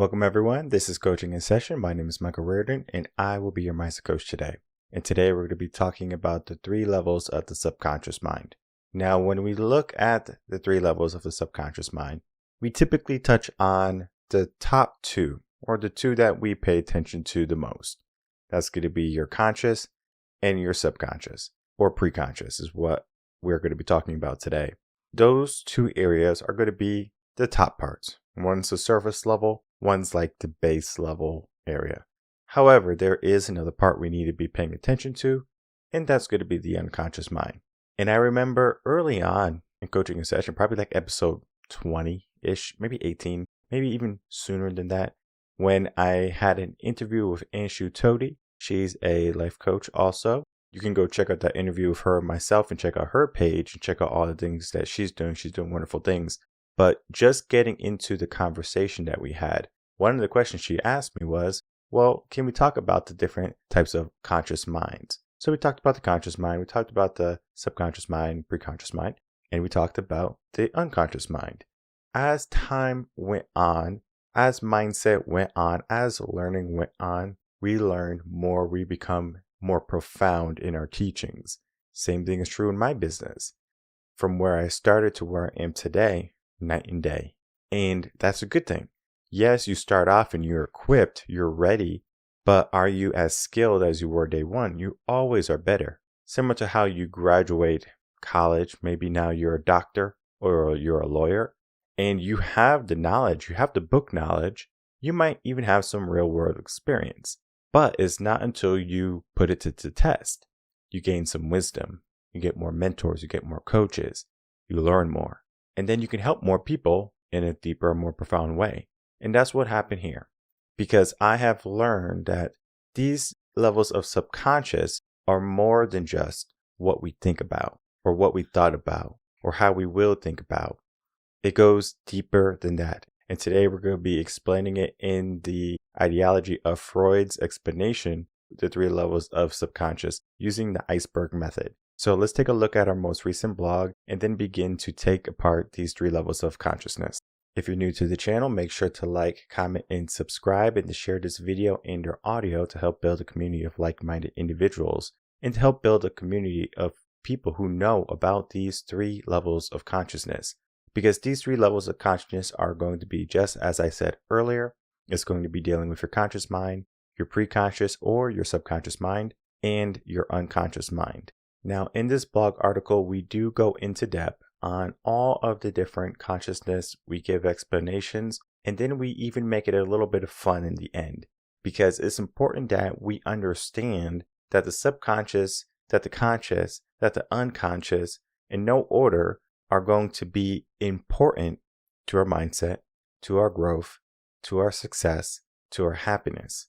Welcome everyone, this is Coaching in Session. My name is Michael Reardon and I will be your mindset coach today. And today we're going to be talking about the 3 levels of the subconscious mind. Now, when we look at the 3 levels of the subconscious mind, we typically touch on the top 2, or the 2 that we pay attention to the most. That's going to be your conscious and your subconscious, or preconscious is what we're going to be talking about today. Those 2 areas are going to be the top parts. One's the surface level, one's like the base level area. However, there is another part we need to be paying attention to, and that's going to be the unconscious mind. And I remember early on in Coaching in Session, probably like episode 20-ish, maybe 18, maybe even sooner than that, when I had an interview with Anshu Todi. She's a life coach also. You can go check out that interview with her and myself and check out her page and check out all the things that she's doing. She's doing wonderful things. But just getting into the conversation that we had, one of the questions she asked me was, well, can we talk about the different types of conscious minds? So we talked about the conscious mind, we talked about the subconscious mind, preconscious mind, and we talked about the unconscious mind. As time went on, as mindset went on, as learning went on, we learned more, we become more profound in our teachings. Same thing is true in my business. From where I started to where I am today, night and day. And that's a good thing. Yes, you start off and you're equipped, you're ready, but are you as skilled as you were day one? You always are better. Similar to how you graduate college, maybe now you're a doctor or you're a lawyer, and you have the knowledge, you have the book knowledge, you might even have some real world experience. But it's not until you put it to the test. You gain some wisdom, you get more mentors, you get more coaches, you learn more. And then you can help more people in a deeper, more profound way. And that's what happened here. Because I have learned that these levels of subconscious are more than just what we think about, or what we thought about, or how we will think about. It goes deeper than that. And today we're going to be explaining it in the ideology of Freud's explanation, the 3 levels of subconscious, using the iceberg method. So let's take a look at our most recent blog and then begin to take apart these 3 levels of consciousness. If you're new to the channel, make sure to like, comment, and subscribe, and to share this video and your audio to help build a community of like-minded individuals and to help build a community of people who know about these 3 levels of consciousness. Because these 3 levels of consciousness are going to be, just as I said earlier, it's going to be dealing with your conscious mind, your preconscious or your subconscious mind, and your unconscious mind. Now, in this blog article, we do go into depth on all of the different consciousness. We give explanations, and then we even make it a little bit of fun in the end, because it's important that we understand that the subconscious, that the conscious, that the unconscious, in no order, are going to be important to our mindset, to our growth, to our success, to our happiness.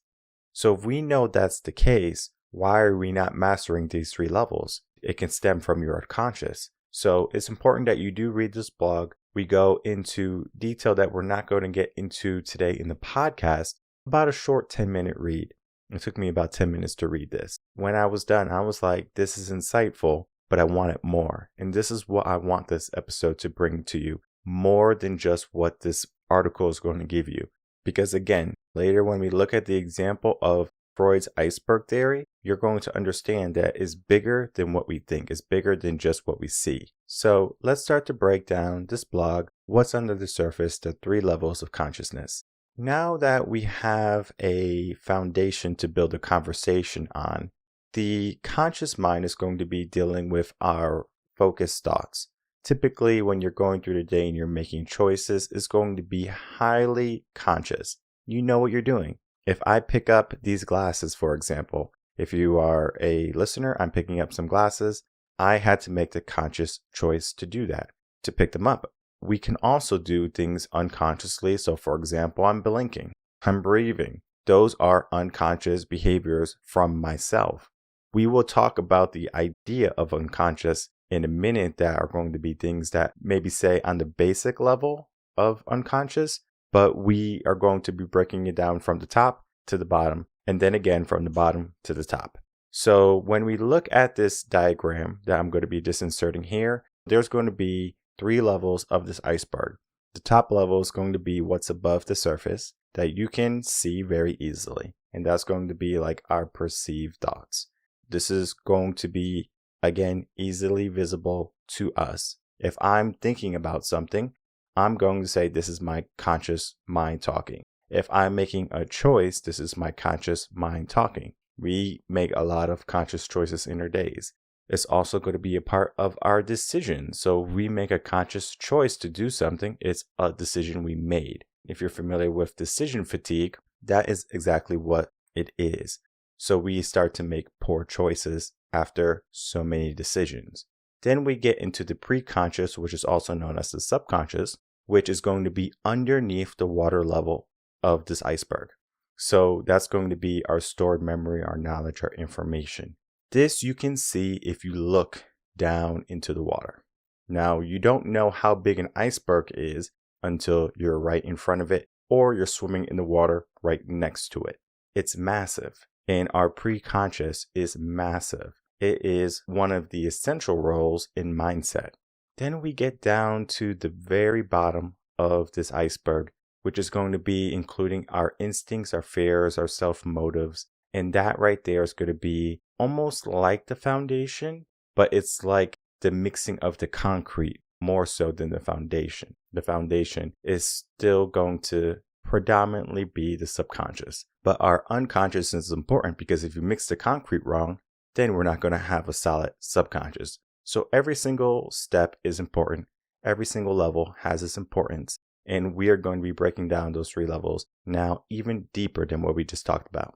So if we know that's the case, why are we not mastering these 3 levels? It can stem from your unconscious. So it's important that you do read this blog. We go into detail that we're not going to get into today in the podcast, about a short 10-minute read. It took me about 10 minutes to read this. When I was done, I was like, this is insightful, but I wanted more. And this is what I want this episode to bring to you, more than just what this article is going to give you. Because again, later when we look at the example of Freud's iceberg theory, you're going to understand that it's bigger than what we think. It's bigger than just what we see. So let's start to break down this blog, what's under the surface, the 3 levels of consciousness. Now that we have a foundation to build a conversation on, the conscious mind is going to be dealing with our focused thoughts. Typically, when you're going through the day and you're making choices, it's going to be highly conscious. You know what you're doing. If I pick up these glasses, for example, if you are a listener, I'm picking up some glasses. I had to make the conscious choice to do that, to pick them up. We can also do things unconsciously. So for example, I'm blinking, I'm breathing. Those are unconscious behaviors from myself. We will talk about the idea of unconscious in a minute, that are going to be things that maybe say on the basic level of unconscious, but we are going to be breaking it down from the top to the bottom, and then again from the bottom to the top. So when we look at this diagram that I'm going to be just inserting here, there's going to be 3 levels of this iceberg. The top level is going to be what's above the surface. that you can see very easily. And that's going to be like our perceived thoughts. This is going to be, again, easily visible to us. If I'm thinking about something, I'm going to say this is my conscious mind talking. If I'm making a choice, this is my conscious mind talking. We make a lot of conscious choices in our days. It's also going to be a part of our decision. So we make a conscious choice to do something. It's a decision we made. If you're familiar with decision fatigue, that is exactly what it is. So we start to make poor choices after so many decisions. Then we get into the preconscious, which is also known as the subconscious, which is going to be underneath the water level of this iceberg. So that's going to be our stored memory, our knowledge, our information. This you can see if you look down into the water. Now, you don't know how big an iceberg is until you're right in front of it or you're swimming in the water right next to it. It's massive, and our preconscious is massive. It is one of the essential roles in mindset. Then we get down to the very bottom of this iceberg, which is going to be including our instincts, our fears, our self-motives. And that right there is going to be almost like the foundation, but it's like the mixing of the concrete more so than the foundation. The foundation is still going to predominantly be the subconscious. But our unconscious is important because if you mix the concrete wrong, then we're not going to have a solid subconscious. So every single step is important. Every single level has its importance. And we are going to be breaking down those 3 levels now even deeper than what we just talked about.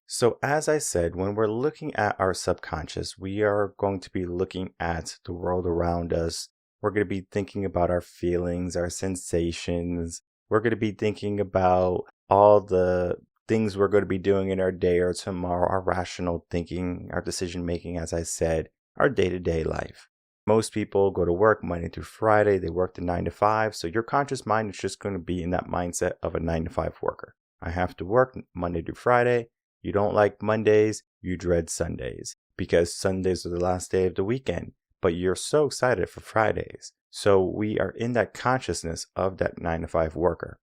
So as I said, when we're looking at our subconscious, we are going to be looking at the world around us. We're going to be thinking about our feelings, our sensations. We're going to be thinking about all the things we're going to be doing in our day or tomorrow, our rational thinking, our decision making, as I said, our day-to-day life. Most people go to work Monday through Friday. They work the 9 to 5. So your conscious mind is just going to be in that mindset of a 9 to 5 worker. I have to work Monday through Friday. You don't like Mondays, you dread Sundays because Sundays are the last day of the weekend, but you're so excited for Fridays. So we are in that consciousness of that 9 to 5 worker.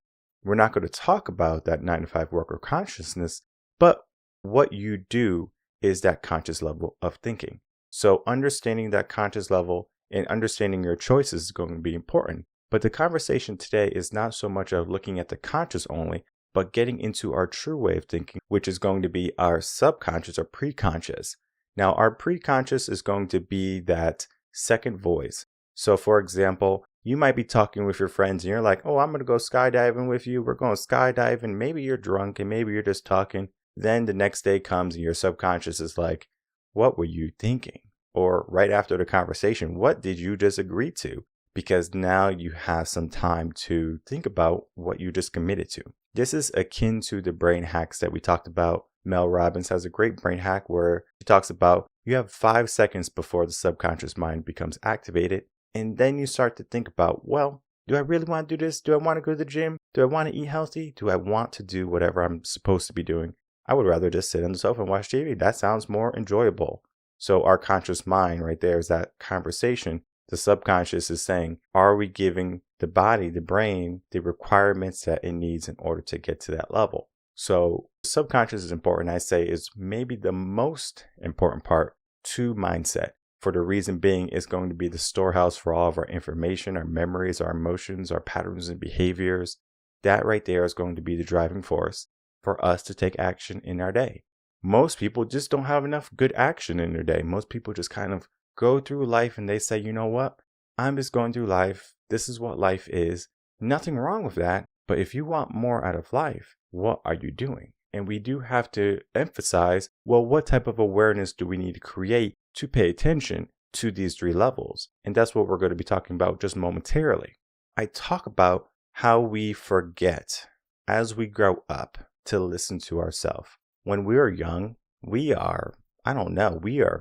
We're not going to talk about that 9 to 5 worker consciousness, but what you do is that conscious level of thinking. So understanding that conscious level and understanding your choices is going to be important. But the conversation today is not so much of looking at the conscious only, but getting into our true way of thinking, which is going to be our subconscious or preconscious. Now, our preconscious is going to be that second voice. So, for example, you might be talking with your friends and you're like, oh, I'm going to go skydiving with you. We're going skydiving. Maybe you're drunk and maybe you're just talking. Then the next day comes and your subconscious is like, what were you thinking? Or right after the conversation, what did you just agree to? Because now you have some time to think about what you just committed to. This is akin to the brain hacks that we talked about. Mel Robbins has a great brain hack where he talks about you have 5 seconds before the subconscious mind becomes activated. And then you start to think about, well, do I really want to do this? Do I want to go to the gym? Do I want to eat healthy? Do I want to do whatever I'm supposed to be doing? I would rather just sit on the sofa and watch TV. That sounds more enjoyable. So our conscious mind right there is that conversation. The subconscious is saying, are we giving the body, the brain, the requirements that it needs in order to get to that level? So subconscious is important. I say is maybe the most important part to mindset. For the reason being, it's going to be the storehouse for all of our information, our memories, our emotions, our patterns and behaviors. That right there is going to be the driving force for us to take action in our day. Most people just don't have enough good action in their day. Most people just kind of go through life and they say, you know what? I'm just going through life. This is what life is. Nothing wrong with that. But if you want more out of life, what are you doing? And we do have to emphasize, well, what type of awareness do we need to create to pay attention to these 3 levels? And that's what we're going to be talking about just momentarily. I talk about how we forget as we grow up to listen to ourselves. When we are young, we are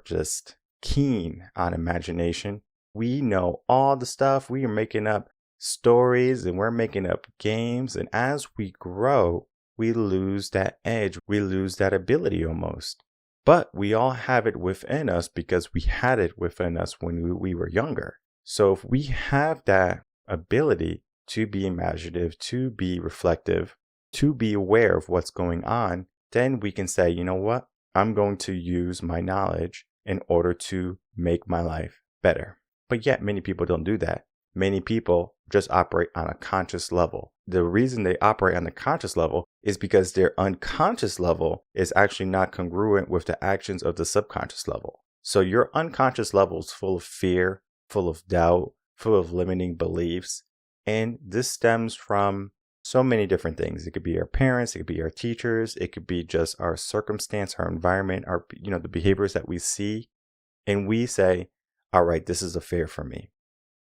just keen on imagination. We know all the stuff. We are making up stories and we're making up games. And as we grow, we lose that edge. We lose that ability almost. But we all have it within us because we had it within us when we were younger. So if we have that ability to be imaginative, to be reflective, to be aware of what's going on, then we can say, you know what? I'm going to use my knowledge in order to make my life better. But yet many people don't do that. Many people just operate on a conscious level. The reason they operate on the conscious level is because their unconscious level is actually not congruent with the actions of the subconscious level. So your unconscious level is full of fear, full of doubt, full of limiting beliefs. And this stems from so many different things. It could be our parents, it could be our teachers, it could be just our circumstance, our environment, our, the behaviors that we see. And we say, all right, this is a fear for me.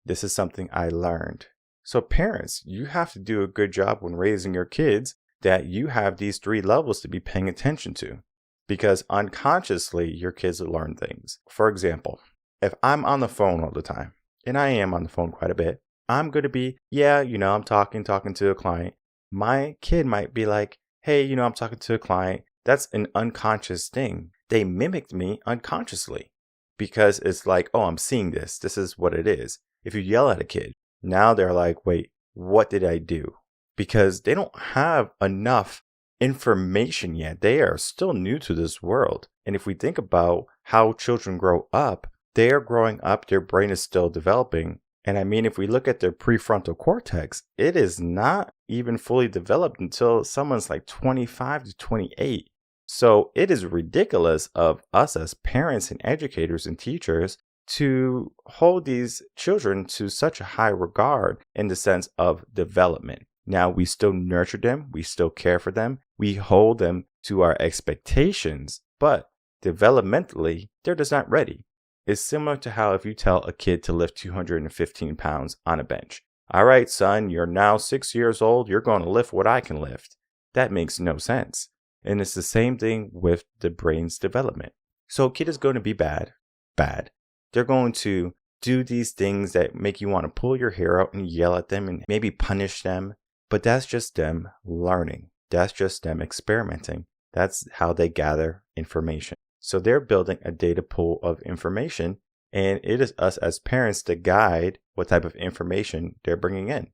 This is something I learned. So parents, you have to do a good job when raising your kids that you have these 3 levels to be paying attention to, because unconsciously your kids will learn things. For example, if I'm on the phone all the time, and I am on the phone quite a bit, I'm going to be, I'm talking to a client. My kid might be like, hey, I'm talking to a client. That's an unconscious thing. They mimicked me unconsciously because it's like, oh, I'm seeing this. This is what it is. If you yell at a kid, now they're like, wait, what did I do? Because they don't have enough information yet. They are still new to this world. And if we think about how children grow up, they are growing up, their brain is still developing. And I mean, if we look at their prefrontal cortex, it is not even fully developed until someone's like 25 to 28. So it is ridiculous of us as parents and educators and teachers to hold these children to such a high regard in the sense of development. Now, we still nurture them, we still care for them, we hold them to our expectations, but developmentally, they're just not ready. It's similar to how if you tell a kid to lift 215 pounds on a bench. All right, son, you're now 6 years old, you're going to lift what I can lift. That makes no sense. And it's the same thing with the brain's development. So a kid is going to be bad. They're going to do these things that make you want to pull your hair out and yell at them and maybe punish them. But that's just them learning. That's just them experimenting. That's how they gather information. So they're building a data pool of information, and it is us as parents to guide what type of information they're bringing in.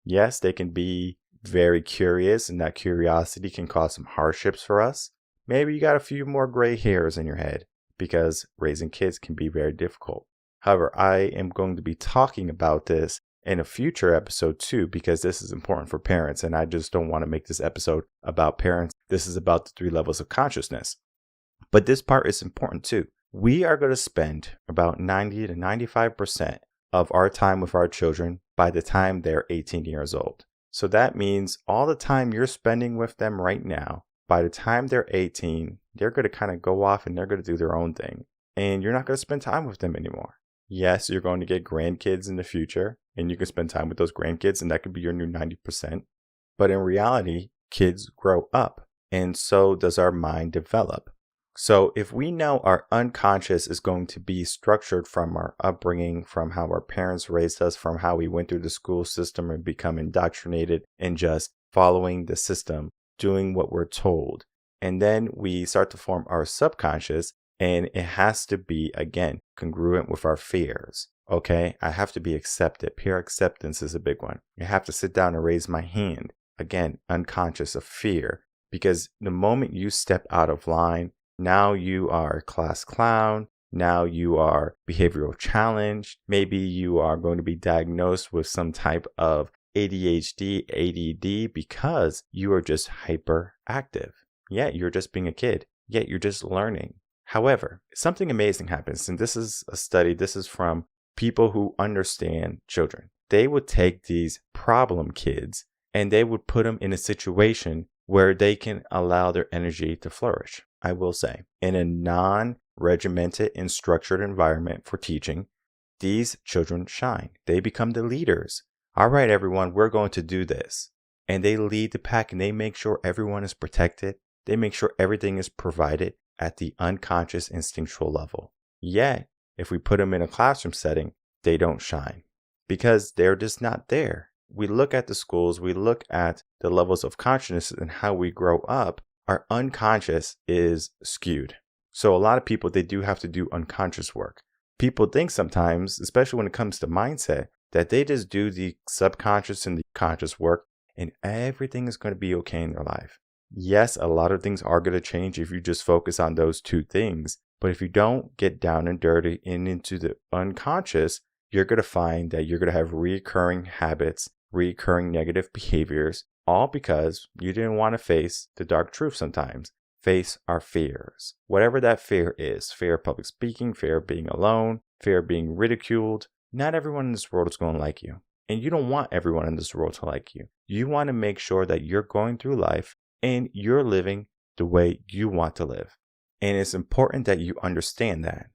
Yes, they can be very curious, and that curiosity can cause some hardships for us. Maybe you got a few more gray hairs in your head, because raising kids can be very difficult. However, I am going to be talking about this in a future episode too, because this is important for parents, and I just don't want to make this episode about parents. This is about the 3 levels of consciousness. But this part is important too. We are going to spend about 90 to 95% of our time with our children by the time they're 18 years old. So that means all the time you're spending with them right now, by the time they're 18, they're going to kind of go off and they're going to do their own thing. And you're not going to spend time with them anymore. Yes, you're going to get grandkids in the future, and you can spend time with those grandkids, and that could be your new 90%. But in reality, kids grow up, and so does our mind develop. So if we know our unconscious is going to be structured from our upbringing, from how our parents raised us, from how we went through the school system and become indoctrinated and just following the system, doing what we're told, and then we start to form our subconscious, and it has to be, again, congruent with our fears. Okay, I have to be accepted. Peer acceptance is a big one. I have to sit down and raise my hand. Again, unconscious of fear, because the moment you step out of line, now you are a class clown. Now you are behavioral challenged. Maybe you are going to be diagnosed with some type of ADHD, ADD, because you are just hyperactive. Yeah, you're just being a kid. Yet you're just learning. However, something amazing happens, and this is a study. This is from people who understand children. They would take these problem kids and they would put them in a situation where they can allow their energy to flourish. I will say, in a non-regimented and structured environment for teaching, these children shine. They become the leaders. All right, everyone, we're going to do this. And they lead the pack, and they make sure everyone is protected. They make sure everything is provided at the unconscious instinctual level. Yet, if we put them in a classroom setting, they don't shine because they're just not there. We look at the schools, we look at the levels of consciousness and how we grow up. Our unconscious is skewed. So a lot of people, they do have to do unconscious work. People think sometimes, especially when it comes to mindset, that they just do the subconscious and the conscious work and everything is going to be okay in their life. Yes, a lot of things are going to change if you just focus on those two things. But if you don't get down and dirty and into the unconscious, you're going to find that you're going to have recurring habits, recurring negative behaviors, all because you didn't want to face the dark truth sometimes. Face our fears. Whatever that fear is, fear of public speaking, fear of being alone, fear of being ridiculed. Not everyone in this world is going to like you. And you don't want everyone in this world to like you. You want to make sure that you're going through life and you're living the way you want to live. And it's important that you understand that.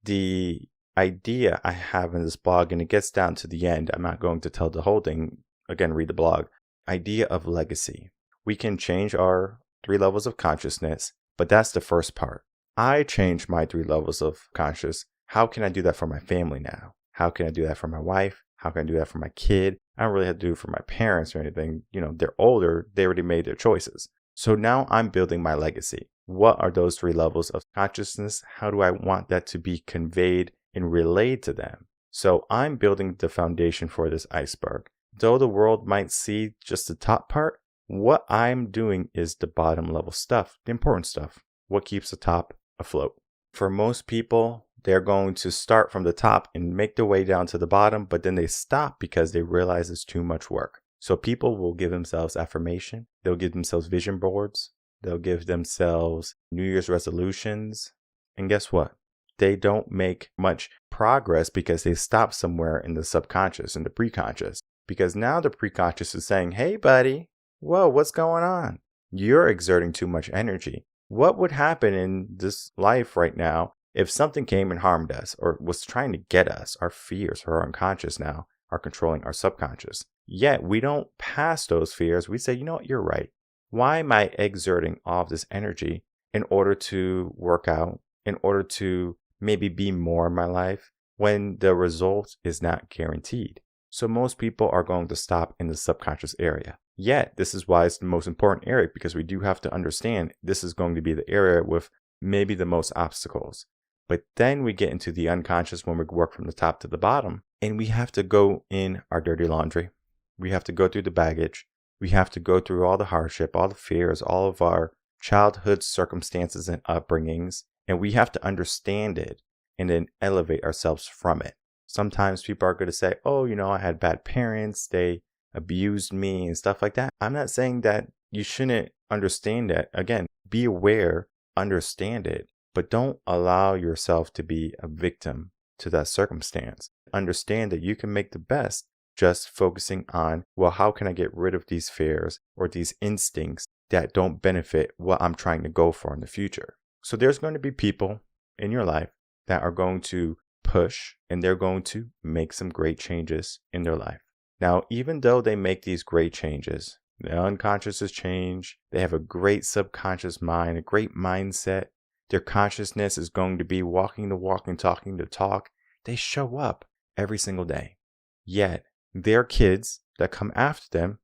The idea I have in this blog, and it gets down to the end, I'm not going to tell the whole thing, again, read the blog. Idea of legacy. We can change our 3 levels of consciousness, but that's the first part. I changed my 3 levels of conscious. How can I do that for my family now? How can I do that for my wife? How can I do that for my kid? I don't really have to do it for my parents or anything. They're older. They already made their choices. So now I'm building my legacy. What are those 3 levels of consciousness? How do I want that to be conveyed and relayed to them? So I'm building the foundation for this iceberg. Though the world might see just the top part, what I'm doing is the bottom level stuff, the important stuff, what keeps the top afloat. For most people, they're going to start from the top and make their way down to the bottom, but then they stop because they realize it's too much work. So people will give themselves affirmation. They'll give themselves vision boards. They'll give themselves New Year's resolutions. And guess what? They don't make much progress because they stop somewhere in the subconscious, in the preconscious. Because now the preconscious is saying, hey, buddy, whoa, what's going on? You're exerting too much energy. What would happen in this life right now if something came and harmed us or was trying to get us? Our fears, our unconscious now, are controlling our subconscious. Yet we don't pass those fears. We say, you know what, you're right. Why am I exerting all of this energy in order to work out, in order to maybe be more in my life when the result is not guaranteed? So most people are going to stop in the subconscious area. Yet this is why it's the most important area, because we do have to understand this is going to be the area with maybe the most obstacles. But then we get into the unconscious when we work from the top to the bottom, and we have to go in our dirty laundry. We have to go through the baggage. We have to go through all the hardship, all the fears, all of our childhood circumstances and upbringings, and we have to understand it and then elevate ourselves from it. Sometimes people are going to say, oh, I had bad parents, they abused me and stuff like that. I'm not saying that you shouldn't understand that. Again, be aware, understand it, but don't allow yourself to be a victim to that circumstance. Understand that you can make the best just focusing on, well, how can I get rid of these fears or these instincts that don't benefit what I'm trying to go for in the future? So there's going to be people in your life that are going to push and they're going to make some great changes in their life. Now, even though they make these great changes, the unconscious has changed, they have a great subconscious mind, a great mindset, their consciousness is going to be walking the walk and talking the talk. They show up every single day. Yet, their kids that come after them,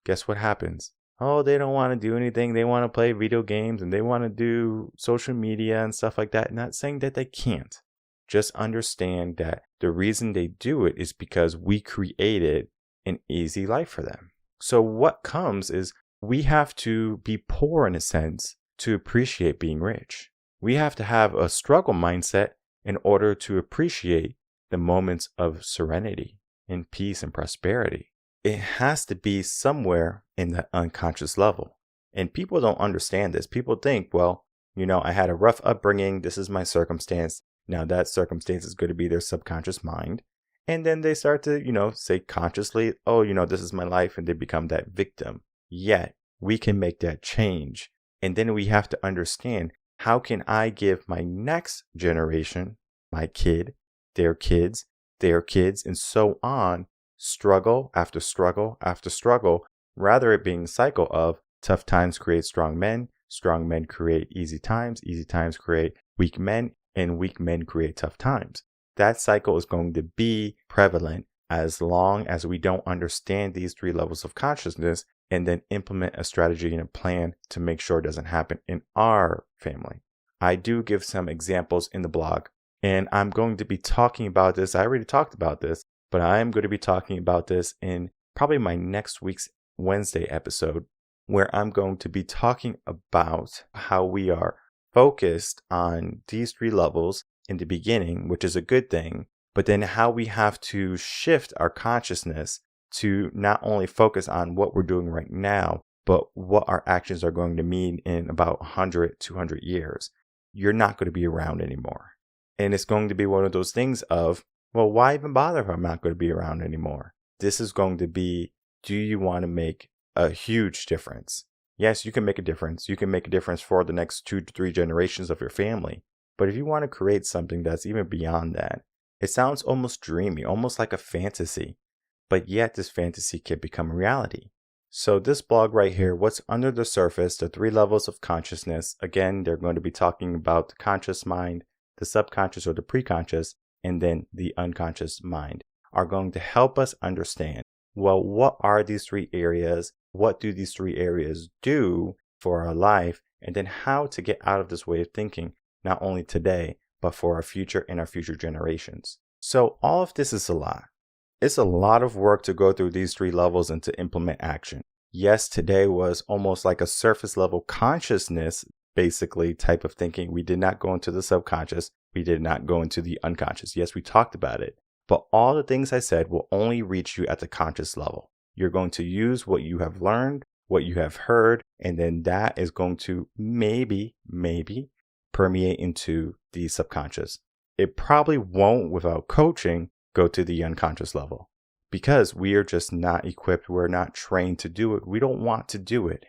guess what happens? Oh, they don't want to do anything. They want to play video games and they want to do social media and stuff like that. Not saying that they can't. Just understand that the reason they do it is because we created an easy life for them. So what comes is we have to be poor in a sense to appreciate being rich. We have to have a struggle mindset in order to appreciate the moments of serenity and peace and prosperity. It has to be somewhere in the unconscious level. And people don't understand this. People think, well, I had a rough upbringing. This is my circumstance. Now that circumstance is going to be their subconscious mind. And then they start to, say consciously, oh, this is my life. And they become that victim. Yet we can make that change. And then we have to understand, how can I give my next generation, my kid, their kids, and so on, struggle after struggle after struggle, rather it being a cycle of tough times create strong men create easy times create weak men, and weak men create tough times. That cycle is going to be prevalent as long as we don't understand these 3 levels of consciousness and then implement a strategy and a plan to make sure it doesn't happen in our family. I do give some examples in the blog, and I'm going to be talking about this. I already talked about this, but I am going to be talking about this in probably my next week's Wednesday episode, where I'm going to be talking about how we are focused on these 3 levels in the beginning, which is a good thing, but then how we have to shift our consciousness to not only focus on what we're doing right now, but what our actions are going to mean in about 100, 200 years. You're not going to be around anymore. And it's going to be one of those things of, well, why even bother if I'm not going to be around anymore? This is going to be, do you want to make a huge difference? Yes, you can make a difference. You can make a difference for the next 2 to 3 generations of your family. But if you want to create something that's even beyond that, it sounds almost dreamy, almost like a fantasy. But yet this fantasy can become a reality. So this blog right here, what's under the surface, the 3 levels of consciousness. Again, they're going to be talking about the conscious mind, the subconscious or the preconscious, and then the unconscious mind, are going to help us understand, well, what are these 3 areas? What do these 3 areas do for our life? And then how to get out of this way of thinking, not only today, but for our future and our future generations. So all of this is a lot. It's a lot of work to go through these 3 levels and to implement action. Yes, today was almost like a surface level consciousness, basically, type of thinking. We did not go into the subconscious. We did not go into the unconscious. Yes, we talked about it. But all the things I said will only reach you at the conscious level. You're going to use what you have learned, what you have heard, and then that is going to maybe permeate into the subconscious. It probably won't, without coaching, go to the unconscious level because we are just not equipped. We're not trained to do it. We don't want to do it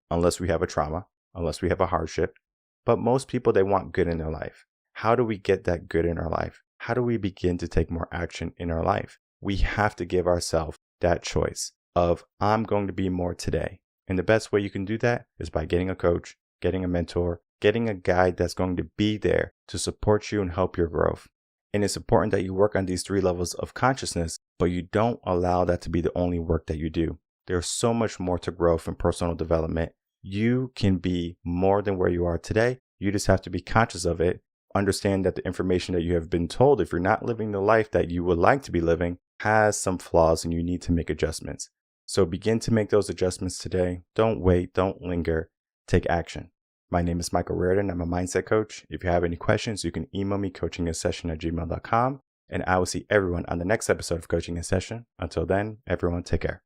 unless we have a trauma, unless we have a hardship. But most people, they want good in their life. How do we get that good in our life? How do we begin to take more action in our life? We have to give ourselves that choice of, I'm going to be more today. And the best way you can do that is by getting a coach, getting a mentor, getting a guide that's going to be there to support you and help your growth. And it's important that you work on these 3 levels of consciousness, but you don't allow that to be the only work that you do. There's so much more to growth and personal development. You can be more than where you are today. You just have to be conscious of it. Understand that the information that you have been told, if you're not living the life that you would like to be living, has some flaws and you need to make adjustments. So begin to make those adjustments today. Don't wait. Don't linger. Take action. My name is Michael Reardon. I'm a mindset coach. If you have any questions, you can email me coachinginsession@gmail.com. And I will see everyone on the next episode of Coaching in Session. Until then, everyone take care.